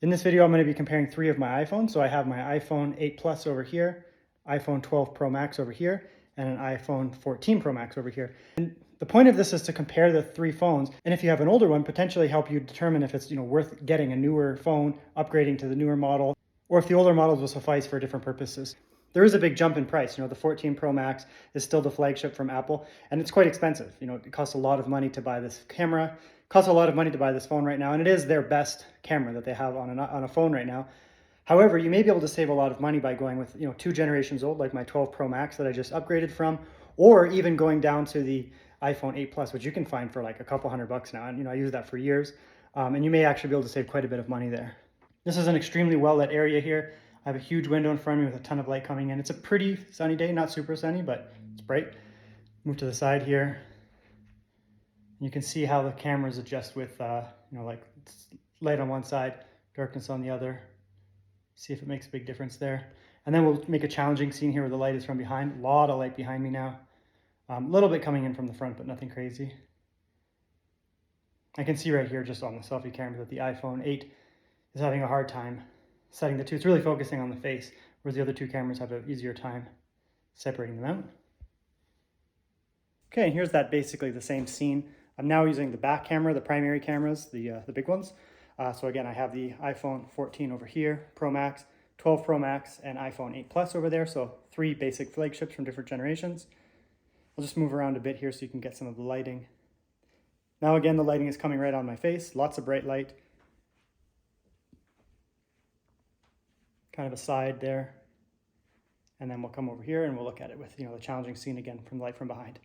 In this video, I'm going to be comparing three of my iPhones. So I have my iPhone 8 Plus over here, iPhone 12 Pro Max over here, and an iPhone 14 Pro Max over here. And the point of this is to compare the three phones, and if you have an older one, potentially help you determine if it's worth getting a newer phone, upgrading to the newer model, or if the older models will suffice for different purposes. There is a big jump in price. The 14 Pro Max is still the flagship from Apple, and it's quite expensive. It costs a lot of money to buy this camera. It costs a lot of money to buy this phone right now, and it is their best camera that they have on a phone right now. However, you may be able to save a lot of money by going with 2 generations old, like my 12 Pro Max that I just upgraded from, or even going down to the iPhone 8 Plus, which you can find for like a couple $100 now. And I use that for years, and you may actually be able to save quite a bit of money there. This is an extremely well-lit area here. I have a huge window in front of me with a ton of light coming in. It's a pretty sunny day, not super sunny, but it's bright. Move to the side here. You can see how the cameras adjust with, like light on one side, darkness on the other. See if it makes a big difference there. And then we'll make a challenging scene here where the light is from behind. A lot of light behind me now. A little bit coming in from the front, but nothing crazy. I can see right here just on the selfie camera that the iPhone 8 is having a hard time setting the two. It's really focusing on the face, whereas the other two cameras have an easier time separating them out. Okay, and here's that basically the same scene. I'm now using the back camera, the primary cameras, the big ones. So again, I have the iPhone 14 over here, Pro Max, 12 Pro Max, and iPhone 8 Plus over there. So 3 basic flagships from different generations. I'll just move around a bit here so you can get some of the lighting. Now again, the lighting is coming right on my face. Lots of bright light. Kind of a side there. And then we'll come over here and we'll look at it with, the challenging scene again from the light from behind.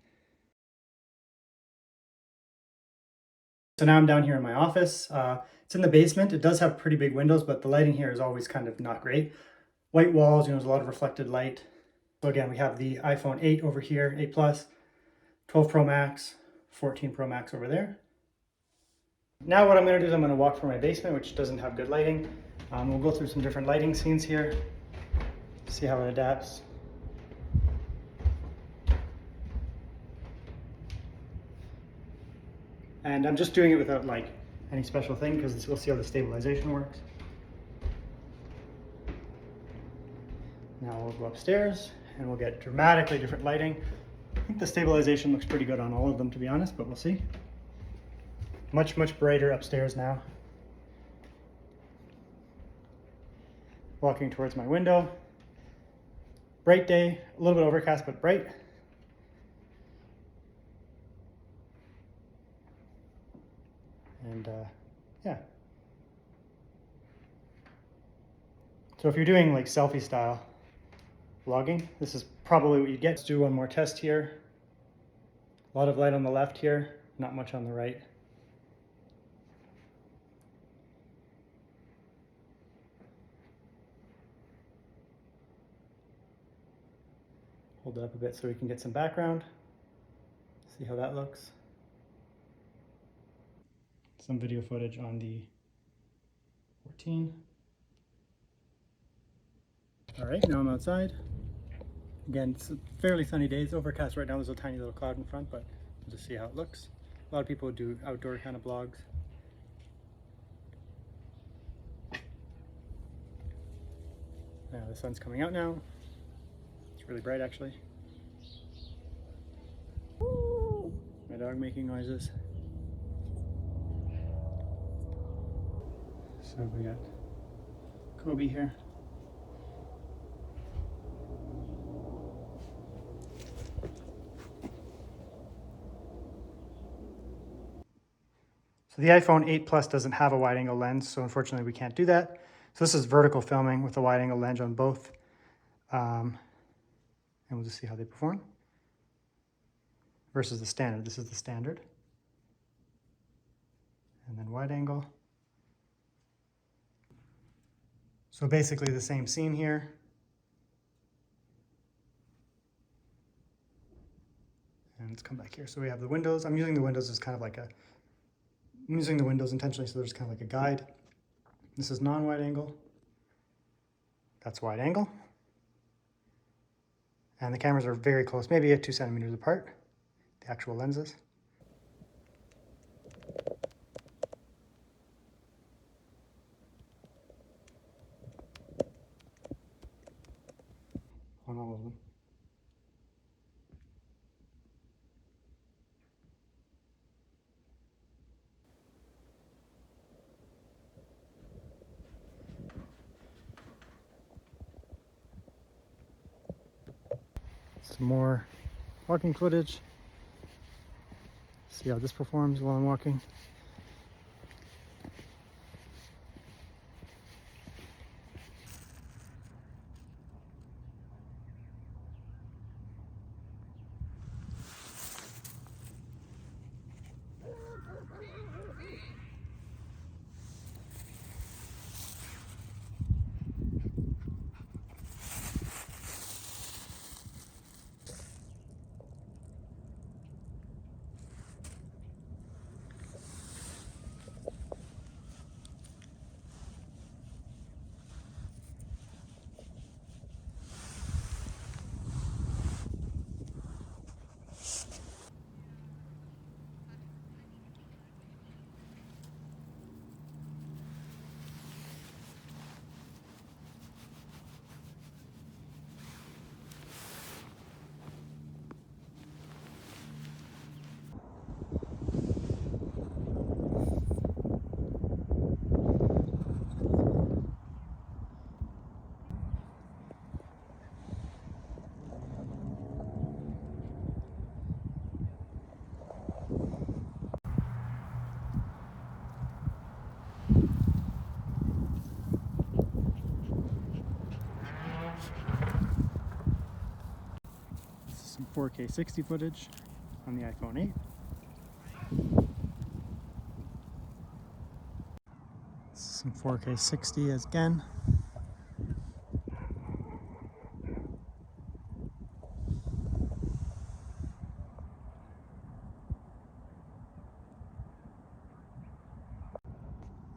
So now I'm down here in my office. It's in the basement. It does have pretty big windows, but the lighting here is always kind of not great. White walls, there's a lot of reflected light. So again, we have the iPhone 8 over here, 8 Plus, 12 Pro Max, 14 Pro Max over there. Now what I'm going to do is I'm going to walk through my basement, which doesn't have good lighting. We'll go through some different lighting scenes here, see how it adapts. And I'm just doing it without like any special thing because we'll see how the stabilization works. Now we'll go upstairs and we'll get dramatically different lighting. I think the stabilization looks pretty good on all of them, to be honest, but we'll see. Much, much brighter upstairs now. Walking towards my window. Bright day, a little bit overcast, but bright. And yeah. So if you're doing like selfie style vlogging, this is probably what you get. Let's do one more test here. A lot of light on the left here, not much on the right. Hold it up a bit so we can get some background. See how that looks. Some video footage on the 14. All right, now I'm outside. Again, it's a fairly sunny day. It's overcast right now. There's a tiny little cloud in front, but we'll just see how it looks. A lot of people do outdoor kind of vlogs. Now the sun's coming out now. It's really bright actually. My dog making noises. So we got Kobe here. So the iPhone 8 Plus doesn't have a wide angle lens, so unfortunately we can't do that. So this is vertical filming with a wide angle lens on both. And we'll just see how they perform. Versus the standard. This is the standard. And then wide angle. So basically the same scene here. And let's come back here. So we have the windows. I'm using the windows as kind of like I'm using the windows intentionally so there's kind of like a guide. This is non-wide angle. That's wide angle. And the cameras are very close, maybe 2 centimeters apart, the actual lenses. on all of them. Some more walking footage. See how this performs while I'm walking. Some 4K 60 footage on the iPhone 8. Some 4K 60 again.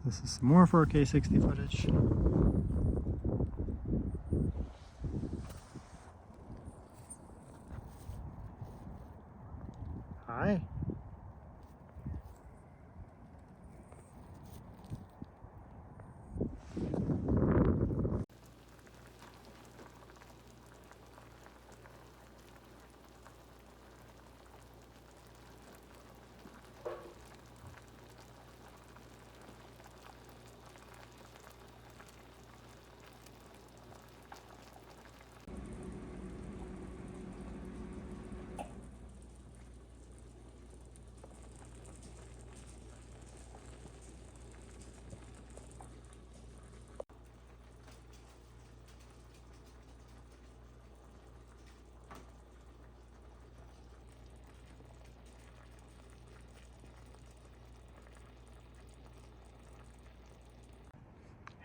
This is some more 4K 60 footage. Hi.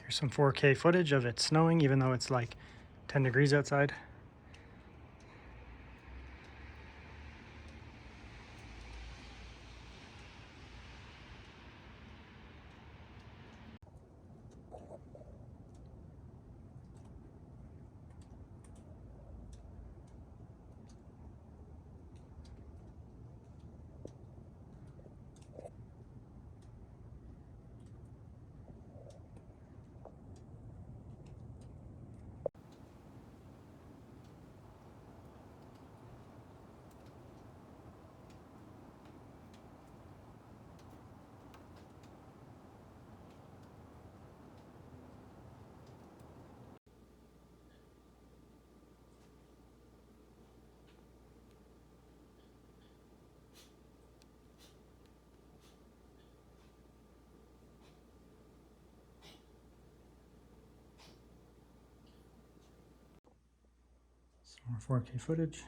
Here's some 4K footage of it snowing, even though it's like 10 degrees outside. Some more 4K footage.